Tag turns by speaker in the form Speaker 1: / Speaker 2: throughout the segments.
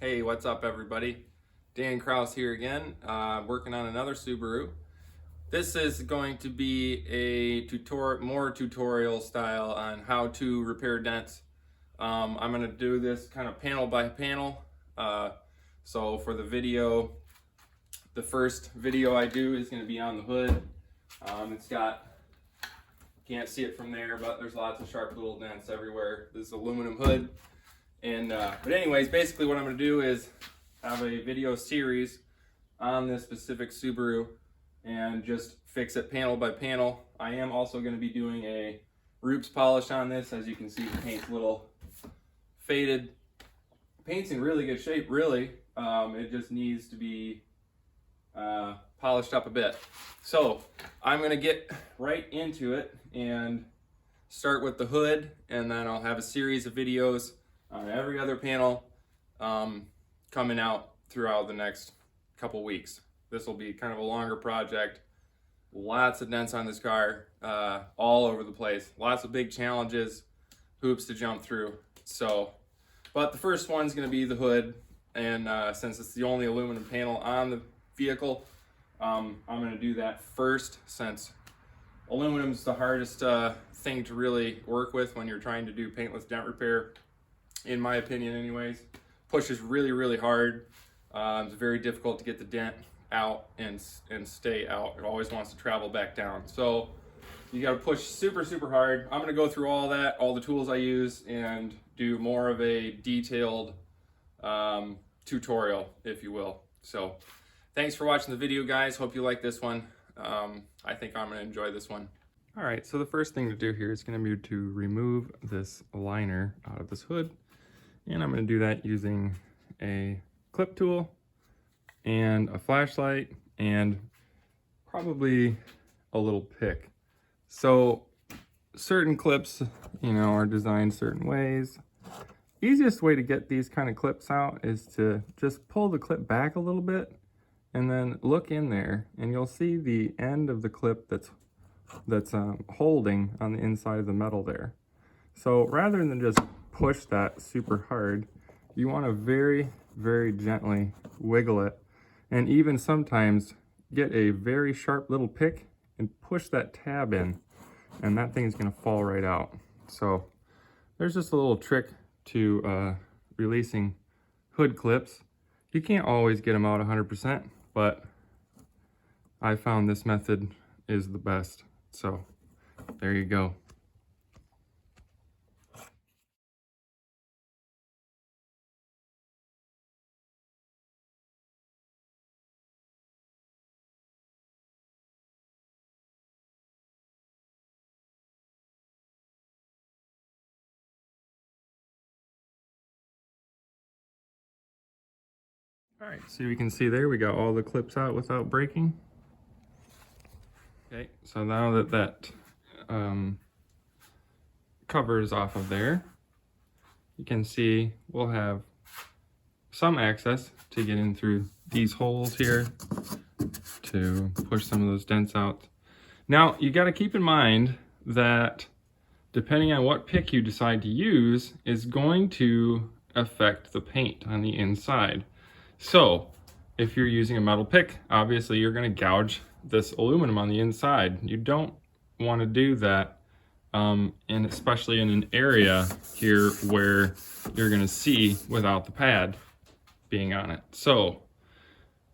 Speaker 1: Hey, what's up everybody? Dan Kraus here again, working on another Subaru. This is going to be a more tutorial style on how to repair dents. I'm going to do this kind of panel by panel. So for the video, the first video I do is going to be on the hood. It's got, can't see it from there, but there's lots of sharp little dents everywhere. This is aluminum hood. And but anyways, basically what I'm going to do is have a video series on this specific Subaru and just fix it panel by panel. I am also going to be doing a roofs polish on this. As you can see, the paint's a little faded. Paint's in really good shape, really. It just needs to be polished up a bit. So I'm going to get right into it and start with the hood, and then I'll have a series of videos on every other panel coming out throughout the next couple weeks. This will be kind of a longer project. Lots of dents on this car, all over the place. Lots of big challenges, hoops to jump through. So, but the first one's going to be the hood, and since it's the only aluminum panel on the vehicle, I'm going to do that first, since aluminum's the hardest thing to really work with when you're trying to do paintless dent repair. In my opinion anyways. Pushes really hard. It's very difficult to get the dent out and stay out. It always wants to travel back down. So you got to push super hard. I'm going to go through all that, all the tools I use, and do more of a detailed tutorial, if you will. So thanks for watching the video, guys. Hope you like this one. I think I'm going to enjoy this one. All right, so the first thing to do here is going to be to remove this liner out of this hood. And I'm going to do that using a clip tool and a flashlight and probably a little pick. So certain clips, are designed certain ways. Easiest way to get these kind of clips out is to just pull the clip back a little bit and then look in there, and you'll see the end of the clip that's holding on the inside of the metal there. So rather than just push that super hard, you want to very gently wiggle it, and even sometimes get a very sharp little pick and push that tab in, and that thing's going to fall right out. So there's just a little trick to releasing hood clips. You can't always get them out 100%, but I found this method is the best. So there you go. All right, so you can see there we got all the clips out without breaking. Okay, so now that cover is off of there, you can see we'll have some access to get in through these holes here to push some of those dents out. Now, you got to keep in mind that depending on what pick you decide to use is going to affect the paint on the inside. So if you're using a metal pick, obviously you're going to gouge this aluminum on the inside. You don't want to do that, and especially in an area here where you're going to see without the pad being on it. So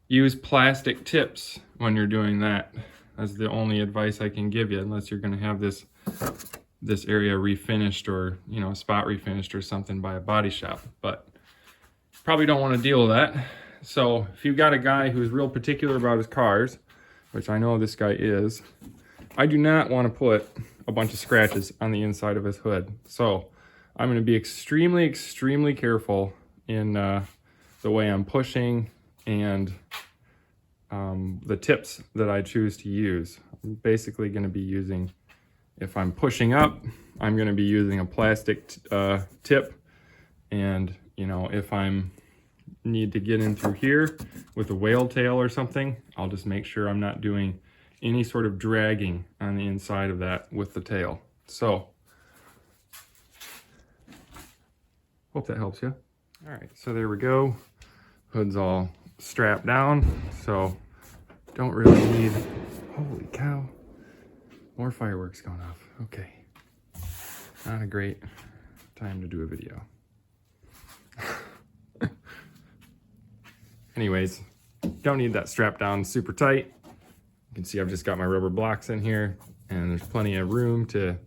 Speaker 1: use plastic tips when you're doing that. That's the only advice I can give you, unless you're going to have this area refinished, or spot refinished or something by a body shop. But probably don't want to deal with that. So if you've got a guy who's real particular about his cars, which I know this guy is, I do not want to put a bunch of scratches on the inside of his hood. So I'm going to be extremely careful in the way I'm pushing and the tips that I choose to use. I'm basically going to be using, if I'm pushing up, I'm going to be using a plastic tip, and if I'm need to get in through here with a whale tail or something, I'll just make sure I'm not doing any sort of dragging on the inside of that with the tail. So hope that helps you. All right, so there we go. Hood's all strapped down, so don't really need, holy cow, more fireworks going off. Okay, not a great time to do a video. Anyways, don't need that strapped down super tight. You can see I've just got my rubber blocks in here, and there's plenty of room to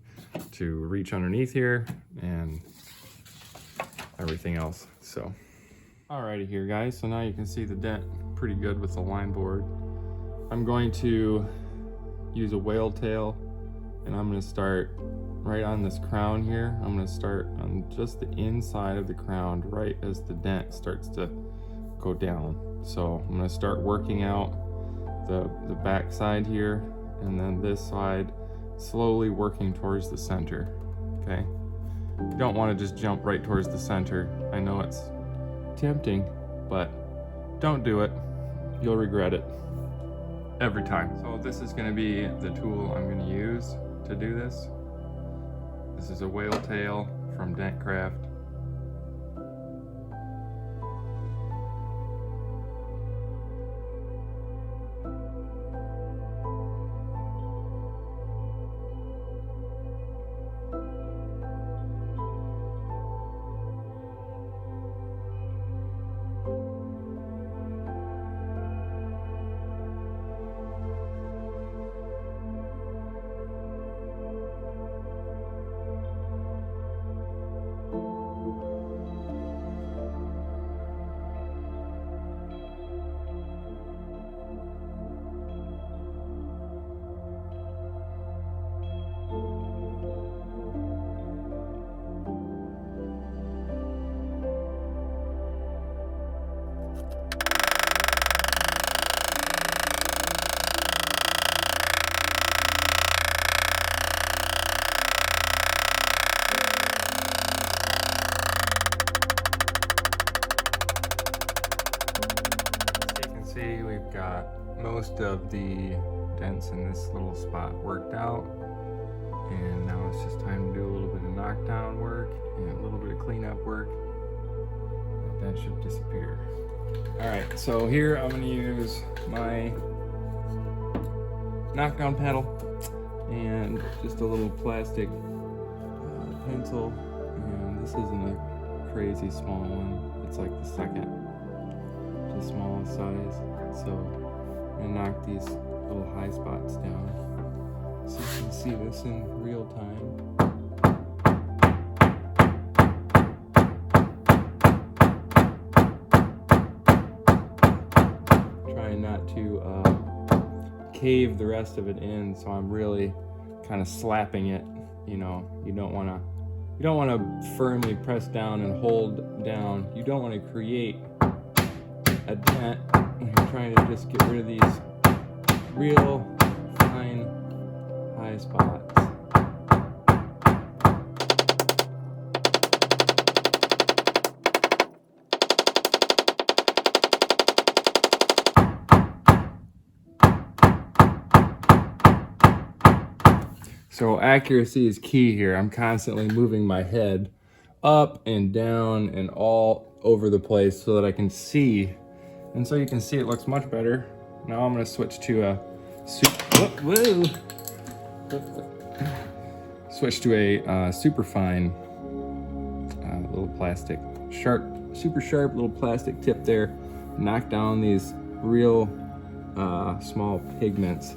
Speaker 1: reach underneath here and everything else. So, alrighty here guys, so now you can see the dent pretty good with the line board. I'm going to use a whale tail, and I'm going to start right on this crown here. I'm going to start on just the inside of the crown right as the dent starts to go down. So I'm going to start working out the back side here, and then this side, slowly working towards the center. Okay, you don't want to just jump right towards the center. I know it's tempting, but don't do it. You'll regret it every time. So this is going to be the tool I'm going to use to do this. This is a whale tail from Dentcraft. See, we've got most of the dents in this little spot worked out, and now it's just time to do a little bit of knockdown work and a little bit of cleanup work. That should disappear. All right, so here I'm going to use my knockdown paddle and just a little plastic pencil, and this isn't a crazy small one. It's like the second the smallest size. So I'm gonna knock these little high spots down so you can see this in real time. Trying not to cave the rest of it in, so I'm really kind of slapping it. You know, you don't want to firmly press down and hold down. You don't want to create a dent when you're trying to just get rid of these real fine high spots. So accuracy is key here. I'm constantly moving my head up and down and all over the place so that I can see. And so you can see it looks much better. Now I'm going to switch to a super fine little plastic, super sharp little plastic tip there. Knock down these real small pigments,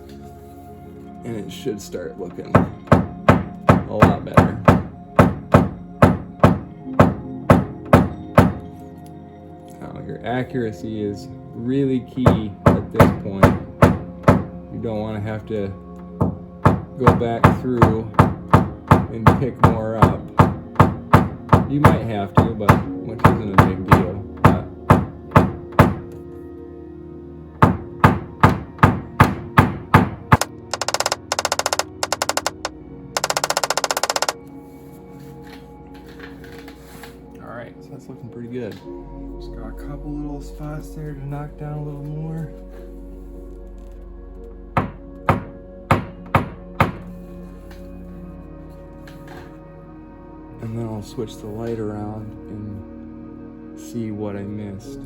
Speaker 1: and it should start looking a lot better. Your accuracy is really key at this point. You don't want to have to go back through and pick more up. You might have to, but which isn't a big deal. Alright, so that's looking pretty good. Just got a couple little spots there to knock down a little more. And then I'll switch the light around and see what I missed.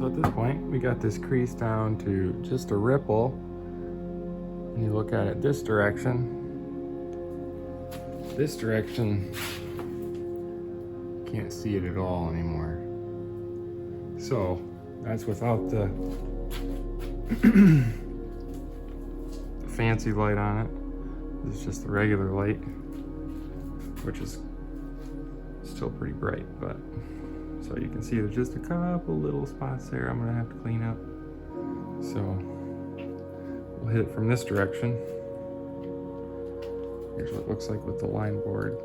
Speaker 1: so at this point, we got this crease down to just a ripple. And you look at it this direction. This direction, can't see it at all anymore. So that's without the fancy light on it. This is just the regular light, which is still pretty bright, but so you can see there's just a couple little spots there I'm gonna have to clean up. So we'll hit it from this direction. Here's what it looks like with the line board.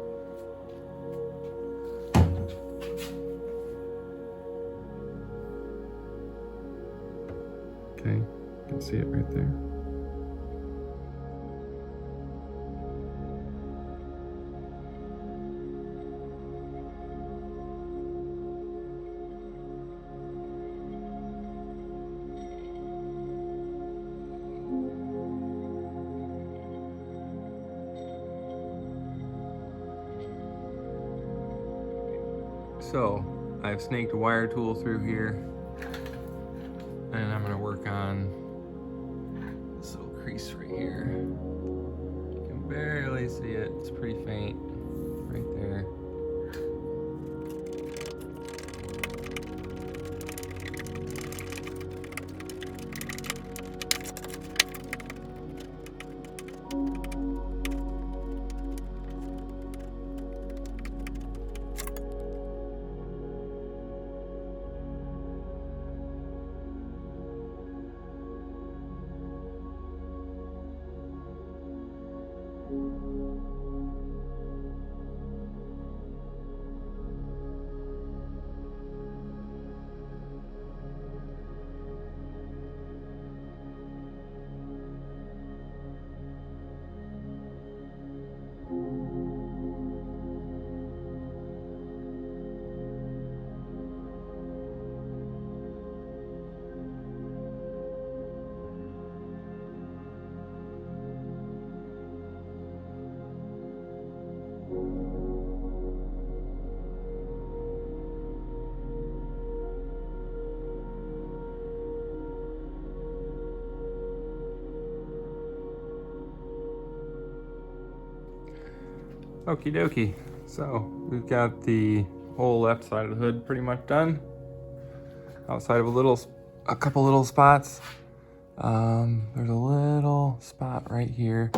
Speaker 1: Okay, you can see it right there. So I've snaked a wire tool through here, and I'm gonna work on this little crease right here. You can barely see it, it's pretty faint right there. Okie dokie. So we've got the whole left side of the hood pretty much done. Outside of a couple little spots. There's a little spot right here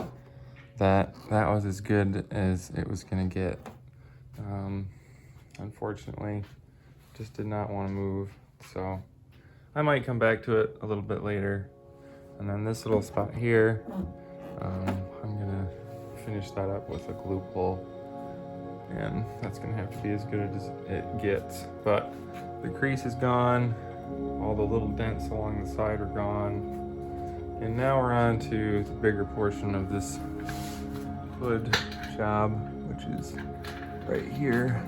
Speaker 1: that was as good as it was gonna get. Unfortunately, just did not want to move. So I might come back to it a little bit later. And then this little spot here, I'm gonna finish that up with a glue pull, and that's gonna have to be as good as it gets. But the crease is gone, all the little dents along the side are gone, and now we're on to the bigger portion of this hood job, which is right here,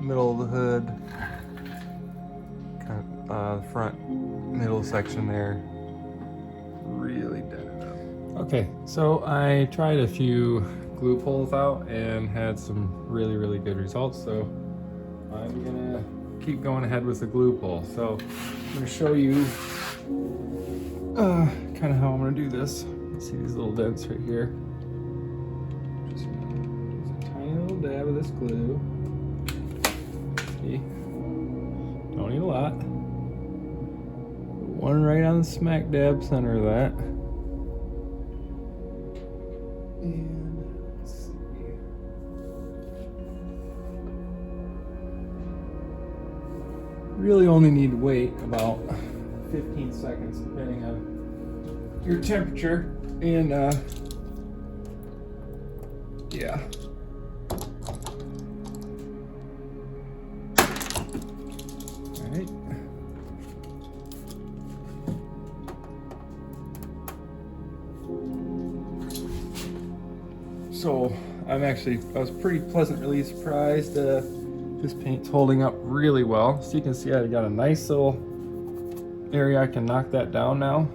Speaker 1: middle of the hood, kind of front middle section there, really dented up. Okay, so I tried a few glue pulls out and had some really good results, so I'm gonna keep going ahead with the glue pull. So I'm gonna show you kind of how I'm gonna do this. See these little dents right here? Just use a tiny little dab of this glue. See? Don't need a lot. One right on the smack dab center of that. And let's see. Really only need to wait about 15 seconds depending on your temperature, and yeah. All right. So I was pretty pleasantly surprised. This paint's holding up really well. So you can see I got a nice little area I can knock that down now.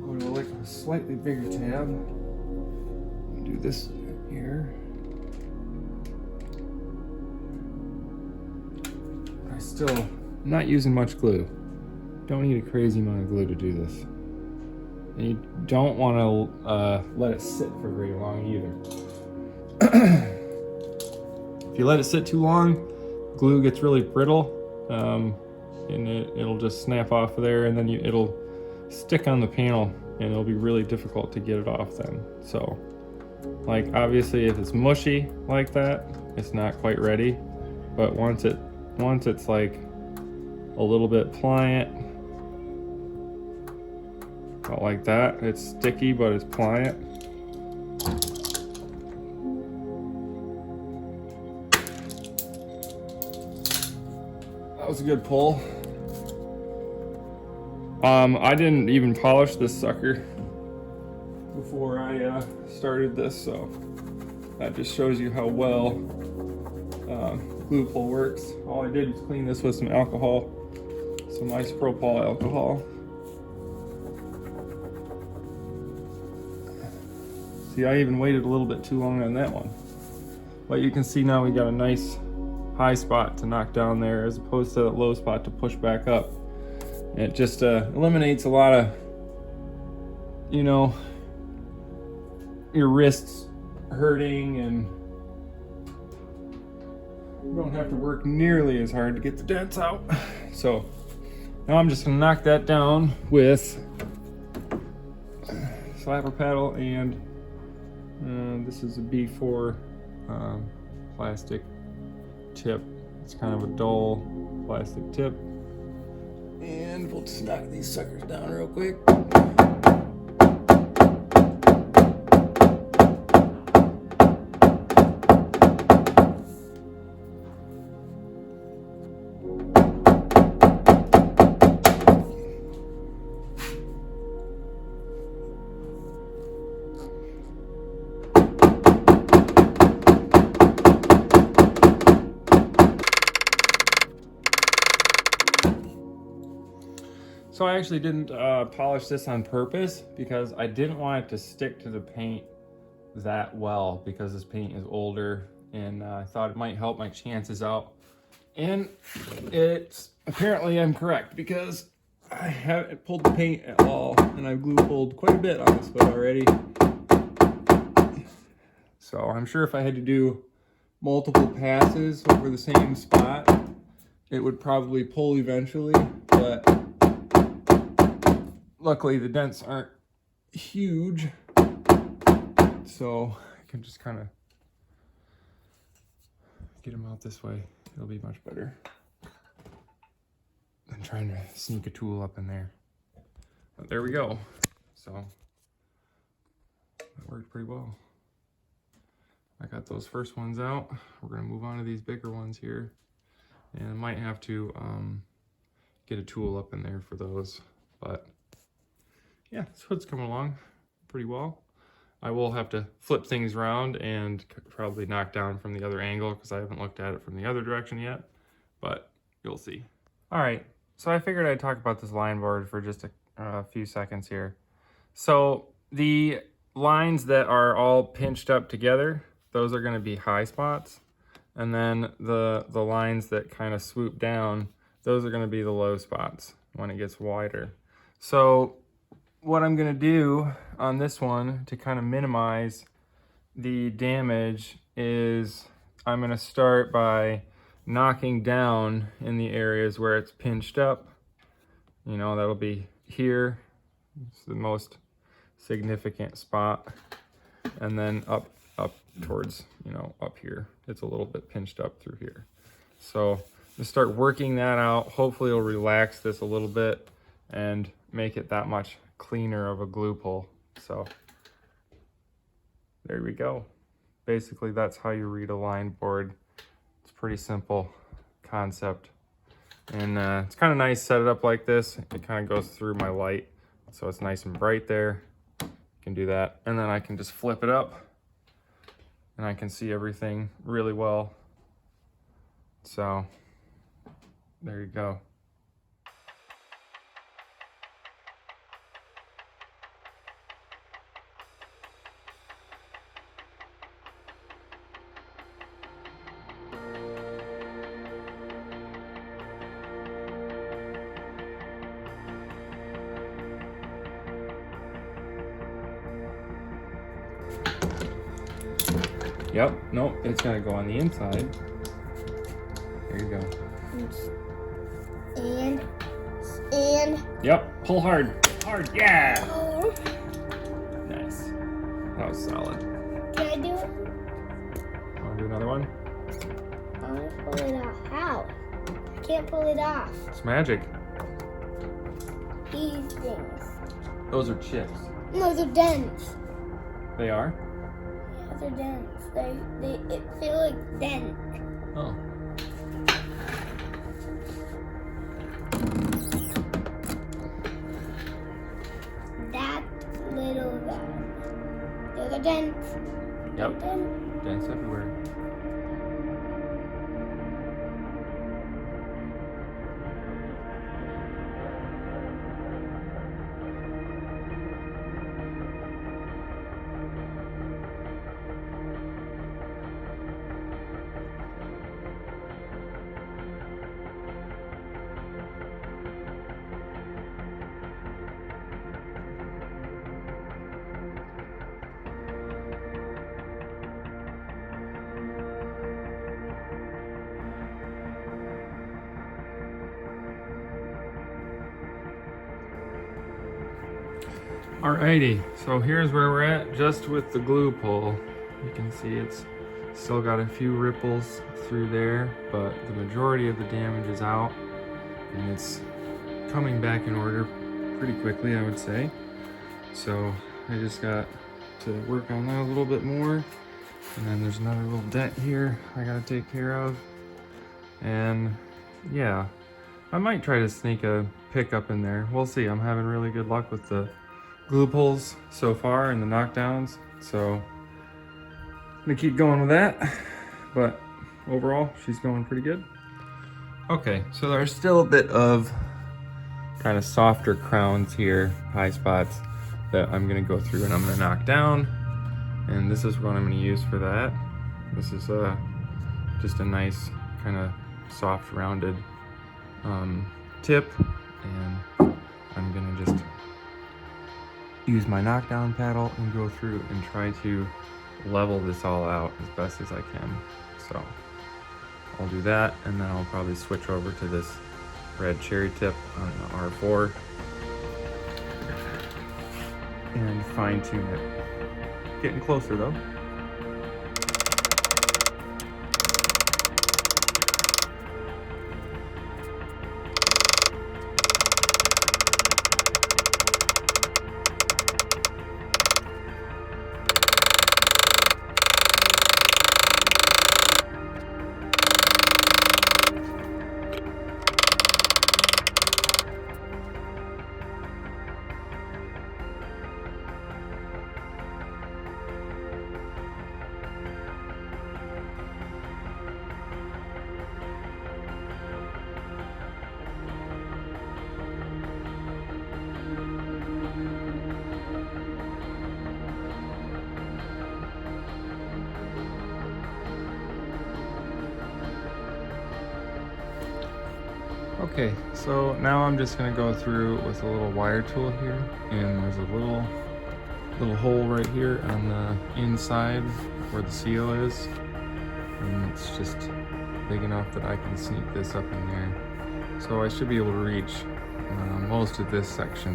Speaker 1: Go to like a slightly bigger tab. Do this here. I still I'm not using much glue. Don't need a crazy amount of glue to do this. And you don't want to let it sit for very long either. If you let it sit too long, glue gets really brittle, and it'll just snap off of there, and then it'll stick on the panel, and it'll be really difficult to get it off then. So, like, obviously if it's mushy like that, it's not quite ready. But once it's like a little bit pliant, not like that, it's sticky but it's pliant. That was a good pull. I didn't even polish this sucker before I started this, so that just shows you how well glue pull works. All I did was clean this with some alcohol, some isopropyl alcohol. See, I even waited a little bit too long on that one. But you can see now we got a nice high spot to knock down there as opposed to that low spot to push back up. And it just eliminates a lot of, you know, your wrists hurting, and you don't have to work nearly as hard to get the dents out. So now I'm just gonna knock that down with slapper paddle, and this is a B4 plastic tip. It's kind of a dull plastic tip. And we'll just knock these suckers down real quick. So I actually didn't polish this on purpose because I didn't want it to stick to the paint that well, because this paint is older, and I thought it might help my chances out. And it's apparently I'm correct, because I haven't pulled the paint at all, and I've glue pulled quite a bit on this foot already. So I'm sure if I had to do multiple passes over the same spot, it would probably pull eventually, but luckily the dents aren't huge, so I can just kind of get them out this way. It'll be much better than trying to sneak a tool up in there. But there we go. So that worked pretty well. I got those first ones out. We're gonna move on to these bigger ones here, and I might have to get a tool up in there for those, but yeah, this hood's coming along pretty well. I will have to flip things around and probably knock down from the other angle, because I haven't looked at it from the other direction yet, but you'll see. All right, so I figured I'd talk about this line board for just a few seconds here. So the lines that are all pinched up together, those are gonna be high spots. And then the lines that kind of swoop down, those are gonna be the low spots when it gets wider. So what I'm gonna do on this one to kind of minimize the damage is I'm gonna start by knocking down in the areas where it's pinched up. You know, that'll be here. It's the most significant spot. And then up towards, you know, up here. It's a little bit pinched up through here. So just start working that out. Hopefully it'll relax this a little bit and make it that much cleaner of a glue pull. So there we go. Basically that's how you read a line board. It's a pretty simple concept, and it's kind of nice set it up like this. It kind of goes through my light, so it's nice and bright there. You can do that, and then I can just flip it up and I can see everything really well. So there you go. Yep, nope, it's gotta go on the inside. There you go.
Speaker 2: And.
Speaker 1: Yep, pull hard, hard, yeah!
Speaker 2: Oh.
Speaker 1: Nice. That was solid.
Speaker 2: Can I do it?
Speaker 1: Wanna do another one?
Speaker 2: I want to pull it off. How? I can't pull it off.
Speaker 1: It's magic.
Speaker 2: These things.
Speaker 1: Those are chips.
Speaker 2: No, they're dents.
Speaker 1: They are?
Speaker 2: Yeah, they're dents. They feel like dents.
Speaker 1: Oh.
Speaker 2: That little guy. Those are dents.
Speaker 1: Yep.
Speaker 2: Dents.
Speaker 1: Dents everywhere. Alrighty, so here's where we're at, just with the glue pull. You can see it's still got a few ripples through there, but the majority of the damage is out, and it's coming back in order pretty quickly, I would say. So I just got to work on that a little bit more, and then there's another little dent here I gotta take care of. And yeah, I might try to sneak a pickup in there. We'll see. I'm having really good luck with the glue pulls so far and the knockdowns, so I'm gonna keep going with that. But overall, she's going pretty good. Okay, so there's still a bit of kind of softer crowns here, high spots, that I'm gonna go through and I'm gonna knock down. And this is what I'm gonna use for that. This is just a nice kind of soft rounded tip, and I'm gonna just use my knockdown paddle and go through and try to level this all out as best as I can. So I'll do that, and then I'll probably switch over to this red cherry tip on the R4 and fine tune it. Getting closer though. Okay, so now I'm just gonna go through with a little wire tool here, and there's a little hole right here on the inside where the seal is, and it's just big enough that I can sneak this up in there. So I should be able to reach most of this section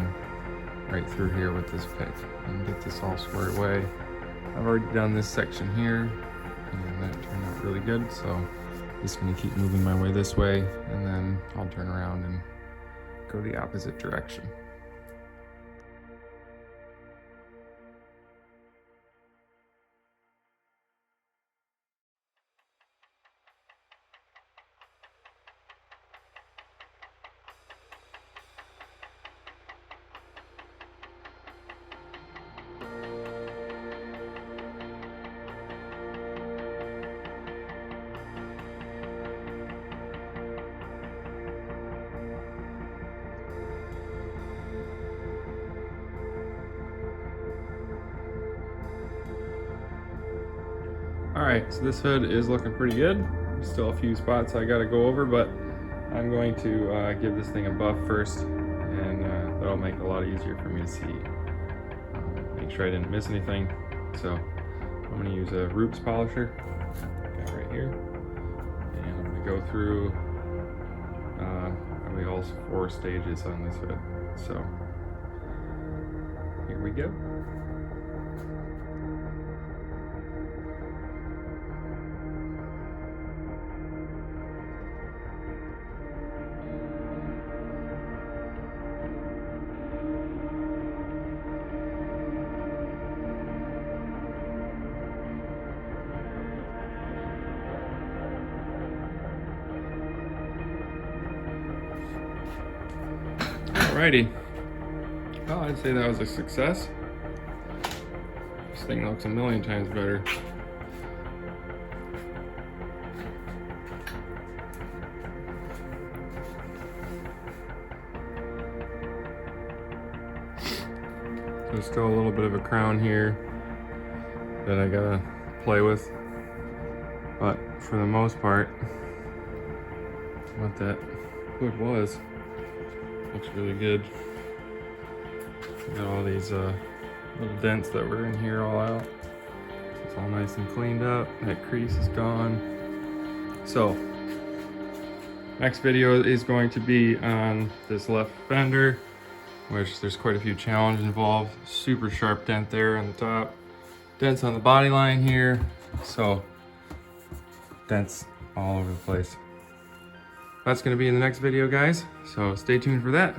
Speaker 1: right through here with this pick and get this all squared away. I've already done this section here, and that turned out really good, so just gonna keep moving my way this way, and then I'll turn around and go the opposite direction. All right, so this hood is looking pretty good. Still a few spots I gotta go over, but I'm going to give this thing a buff first, and that'll make it a lot easier for me to see. Make sure I didn't miss anything. So I'm gonna use a roots polisher, got right here, and I'm gonna go through probably all 4 stages on this hood. So here we go. Alrighty, well, I'd say that was a success. This thing looks a million times better. There's still a little bit of a crown here that I gotta play with, but for the most part, what that hood was, looks really good. Got all these little dents that were in here all out. It's all nice and cleaned up. That crease is gone. So, next video is going to be on this left fender, which there's quite a few challenges involved. Super sharp dent there on the top. Dents on the body line here. So, dents all over the place. That's going to be in the next video, guys. So stay tuned for that.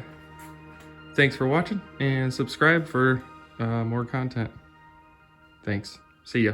Speaker 1: Thanks for watching and subscribe for more content. Thanks. See ya.